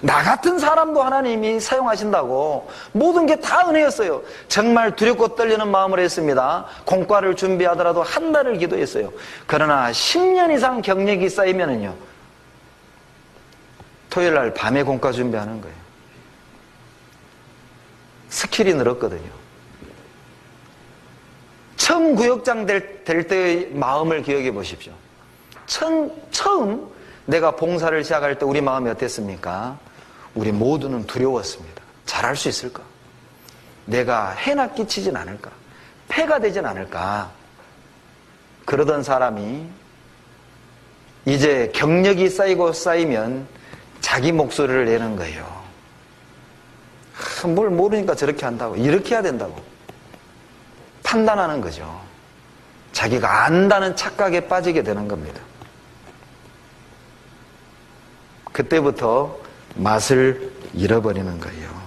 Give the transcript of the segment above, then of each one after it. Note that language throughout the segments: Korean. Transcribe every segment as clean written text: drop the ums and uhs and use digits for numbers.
나 같은 사람도 하나님이 사용하신다고. 모든 게 다 은혜였어요. 정말 두렵고 떨리는 마음으로 했습니다. 공과를 준비하더라도 한 달을 기도했어요. 그러나 10년 이상 경력이 쌓이면은요, 토요일 날 밤에 공과 준비하는 거예요. 스킬이 늘었거든요. 처음 구역장 될 때의 마음을 기억해 보십시오. 처음 내가 봉사를 시작할 때 우리 마음이 어땠습니까? 우리 모두는 두려웠습니다. 잘할 수 있을까? 내가 해나 끼치진 않을까? 폐가 되진 않을까? 그러던 사람이 이제 경력이 쌓이고 쌓이면 자기 목소리를 내는 거예요. 뭘 모르니까 저렇게 한다고, 이렇게 해야 된다고 판단하는 거죠. 자기가 안다는 착각에 빠지게 되는 겁니다. 그때부터 맛을 잃어버리는 거예요.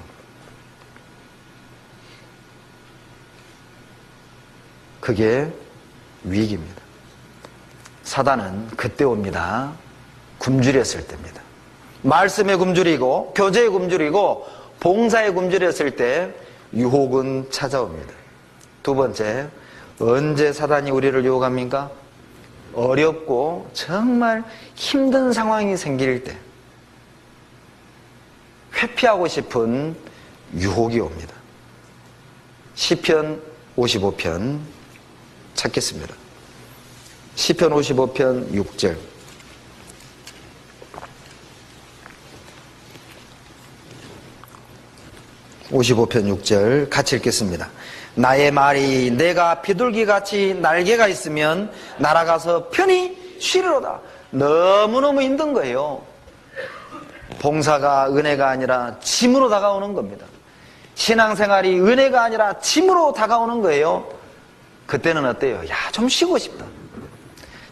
그게 위기입니다. 사단은 그때 옵니다. 굶주렸을 때입니다. 말씀에 굶주리고 교제에 굶주리고 봉사에 굶주렸을 때 유혹은 찾아옵니다. 두 번째, 언제 사단이 우리를 유혹합니까? 어렵고 정말 힘든 상황이 생길 때, 회피하고 싶은 유혹이 옵니다. 시편 55편 찾겠습니다. 시편 55편 6절. 같이 읽겠습니다. 나의 말이 내가 비둘기같이 날개가 있으면 날아가서 편히 쉬리로다. 너무너무 힘든 거예요. 봉사가 은혜가 아니라 짐으로 다가오는 겁니다. 신앙생활이 은혜가 아니라 짐으로 다가오는 거예요. 그때는 어때요? 야, 좀 쉬고 싶다.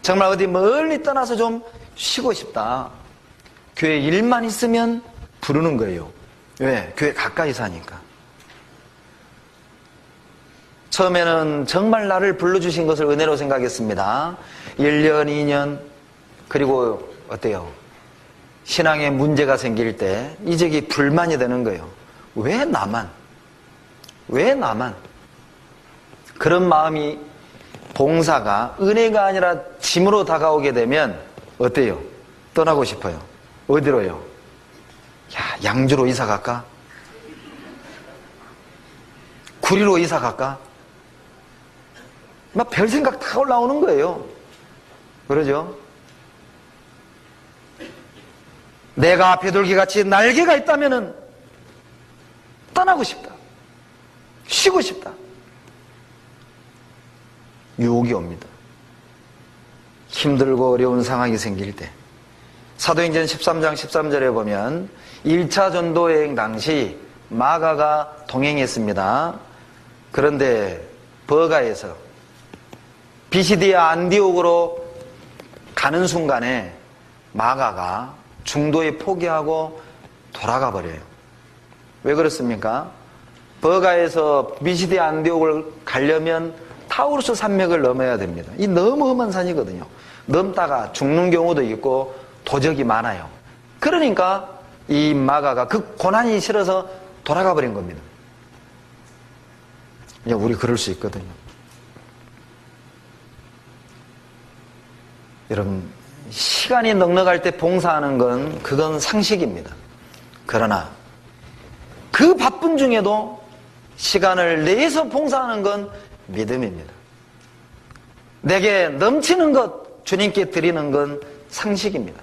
정말 어디 멀리 떠나서 좀 쉬고 싶다. 교회 일만 있으면 부르는 거예요. 왜? 교회 가까이 사니까. 처음에는 정말 나를 불러주신 것을 은혜로 생각했습니다. 1년, 2년, 그리고 어때요? 신앙에 문제가 생길 때 이제 이게 불만이 되는 거예요. 왜 나만? 왜 나만? 그런 마음이, 봉사가 은혜가 아니라 짐으로 다가오게 되면 어때요? 떠나고 싶어요. 어디로요? 야, 양주로 이사 갈까? 구리로 이사 갈까? 막 별 생각 다 올라오는 거예요. 그러죠? 내가 비둘기같이 날개가 있다면은 떠나고 싶다. 쉬고 싶다. 유혹이 옵니다. 힘들고 어려운 상황이 생길 때. 사도행전 13장 13절에 보면 1차 전도 여행 당시 마가가 동행했습니다. 그런데 버가에서 비시디아 안디옥으로 가는 순간에 마가가 중도에 포기하고 돌아가 버려요. 왜 그렇습니까? 버가에서 비시디아 안디옥을 가려면 타우루스 산맥을 넘어야 됩니다. 이 너무 험한 산이거든요. 넘다가 죽는 경우도 있고 도적이 많아요. 그러니까 이 마가가 그 고난이 싫어서 돌아가 버린 겁니다. 우리 그럴 수 있거든요. 여러분, 시간이 넉넉할 때 봉사하는 건 그건 상식입니다. 그러나 그 바쁜 중에도 시간을 내서 봉사하는 건 믿음입니다. 내게 넘치는 것 주님께 드리는 건 상식입니다.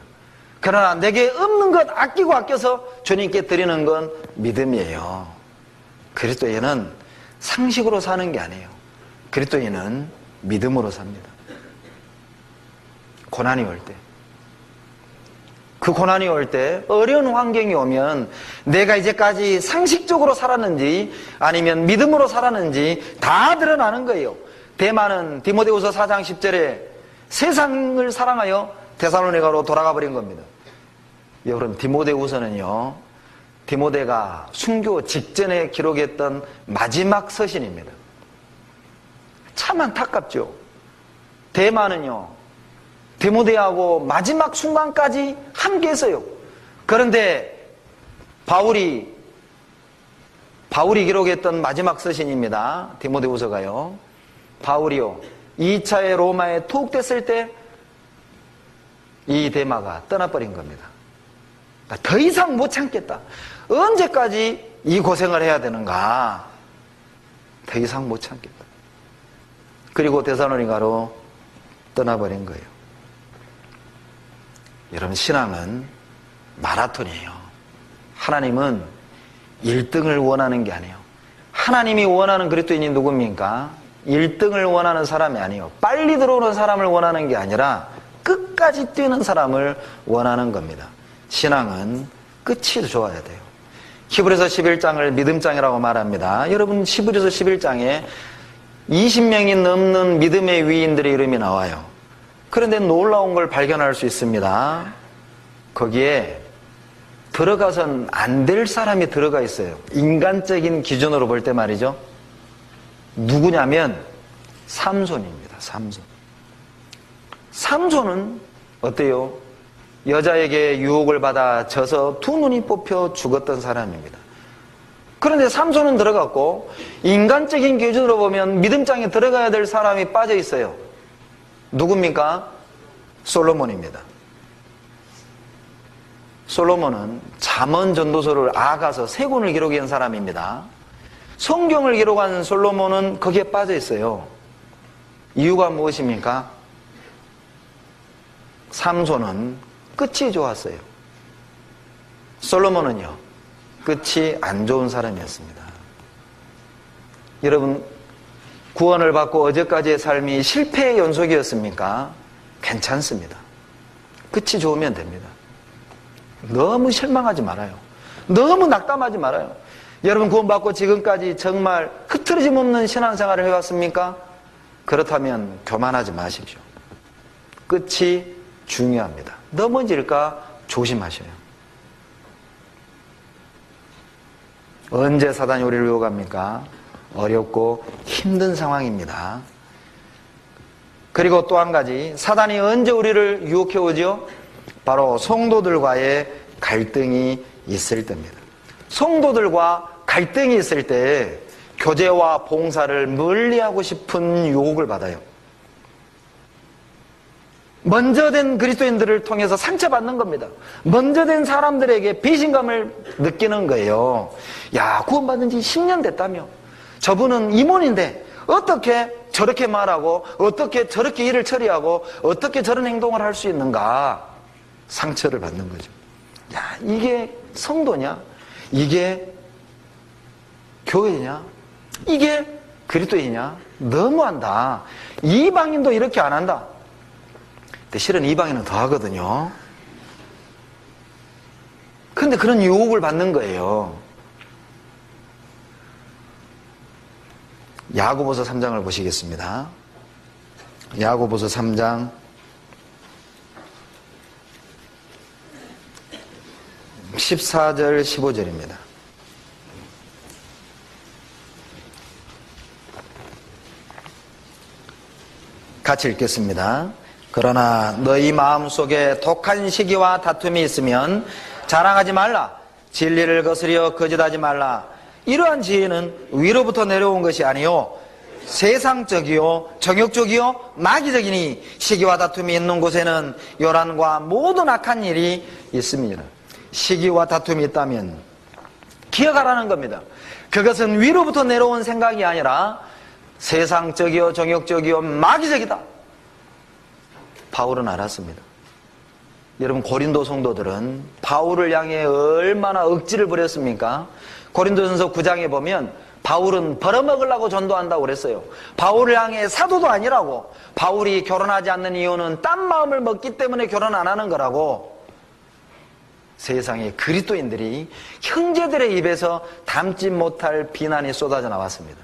그러나 내게 없는 것 아끼고 아껴서 주님께 드리는 건 믿음이에요. 그리스도인은 상식으로 사는 게 아니에요. 그리스도인은 믿음으로 삽니다. 고난이 올 때, 그 고난이 올 때, 어려운 환경이 오면 내가 이제까지 상식적으로 살았는지 아니면 믿음으로 살았는지 다 드러나는 거예요. 대만은 디모데후서 4장 10절에 세상을 사랑하여 데살로니가로 돌아가 버린 겁니다. 여러분, 디모데후서는요, 디모데가 순교 직전에 기록했던 마지막 서신입니다. 참 안타깝죠. 대만은요, 디모데하고 마지막 순간까지 함께 했어요. 그런데 바울이 기록했던 마지막 서신입니다. 디모데후서가요. 바울이요, 2차의 로마에 투옥됐을 때 이 데마가 떠나버린 겁니다. 그러니까 더 이상 못 참겠다. 언제까지 이 고생을 해야 되는가? 더 이상 못 참겠다. 그리고 데살로니가로 떠나버린 거예요. 여러분, 신앙은 마라톤이에요. 하나님은 1등을 원하는 게 아니에요. 하나님이 원하는 그리스도인이 누굽니까? 1등을 원하는 사람이 아니에요. 빨리 들어오는 사람을 원하는 게 아니라 끝까지 뛰는 사람을 원하는 겁니다. 신앙은 끝이 좋아야 돼요. 히브리서 11장을 믿음장이라고 말합니다. 여러분, 히브리서 11장에 20명이 넘는 믿음의 위인들의 이름이 나와요. 그런데 놀라운 걸 발견할 수 있습니다. 거기에 들어가선 안 될 사람이 들어가 있어요. 인간적인 기준으로 볼 때 말이죠. 누구냐면 삼손입니다. 삼손은 어때요? 여자에게 유혹을 받아 져서 두 눈이 뽑혀 죽었던 사람입니다. 그런데 삼손은 들어갔고 인간적인 기준으로 보면 믿음장에 들어가야 될 사람이 빠져 있어요. 누굽니까? 솔로몬입니다. 솔로몬은 잠언 전도서를 아가서 3권을 기록한 사람입니다. 성경을 기록한 솔로몬은 거기에 빠져 있어요. 이유가 무엇입니까? 삼손은 끝이 좋았어요. 솔로몬은요, 끝이 안 좋은 사람이었습니다. 여러분, 구원을 받고 어제까지의 삶이 실패의 연속이었습니까? 괜찮습니다. 끝이 좋으면 됩니다. 너무 실망하지 말아요. 너무 낙담하지 말아요. 여러분, 구원받고 지금까지 정말 흐트러짐 없는 신앙생활을 해왔습니까? 그렇다면 교만하지 마십시오. 끝이 중요합니다. 넘어질까 조심하셔요. 언제 사단이 우리를 유혹합니까? 어렵고 힘든 상황입니다. 그리고 또 한 가지, 사단이 언제 우리를 유혹해 오죠? 바로 성도들과의 갈등이 있을 때입니다. 성도들과 갈등이 있을 때 교제와 봉사를 멀리하고 싶은 유혹을 받아요. 먼저 된 그리스도인들을 통해서 상처받는 겁니다. 먼저 된 사람들에게 배신감을 느끼는 거예요. 야, 구원받은 지 10년 됐다며. 저분은 임원인데 어떻게 저렇게 말하고 어떻게 저렇게 일을 처리하고 어떻게 저런 행동을 할 수 있는가? 상처를 받는 거죠. 야, 이게 성도냐? 이게 교회냐? 이게 그리스도이냐? 너무한다. 이방인도 이렇게 안 한다. 근데 실은 이방인은 더 하거든요. 근데 그런 유혹을 받는 거예요. 야고보서 3장을 보시겠습니다. 야고보서 3장 14절 15절입니다. 같이 읽겠습니다. 그러나 너희 마음속에 독한 시기와 다툼이 있으면 자랑하지 말라. 진리를 거스려 거짓하지 말라. 이러한 지혜는 위로부터 내려온 것이 아니요 세상적이요 정욕적이요 마귀적이니 시기와 다툼이 있는 곳에는 요란과 모든 악한 일이 있습니다. 시기와 다툼이 있다면 기억하라는 겁니다. 그것은 위로부터 내려온 생각이 아니라 세상적이요 정욕적이요 마귀적이다. 바울은 알았습니다. 여러분, 고린도 성도들은 바울을 향해 얼마나 억지를 부렸습니까? 고린도전서 9장에 보면 바울은 벌어먹으려고 전도한다고 그랬어요. 바울을 향해 사도도 아니라고. 바울이 결혼하지 않는 이유는 딴 마음을 먹기 때문에 결혼 안 하는 거라고. 세상에 그리스도인들이 형제들의 입에서 담지 못할 비난이 쏟아져 나왔습니다.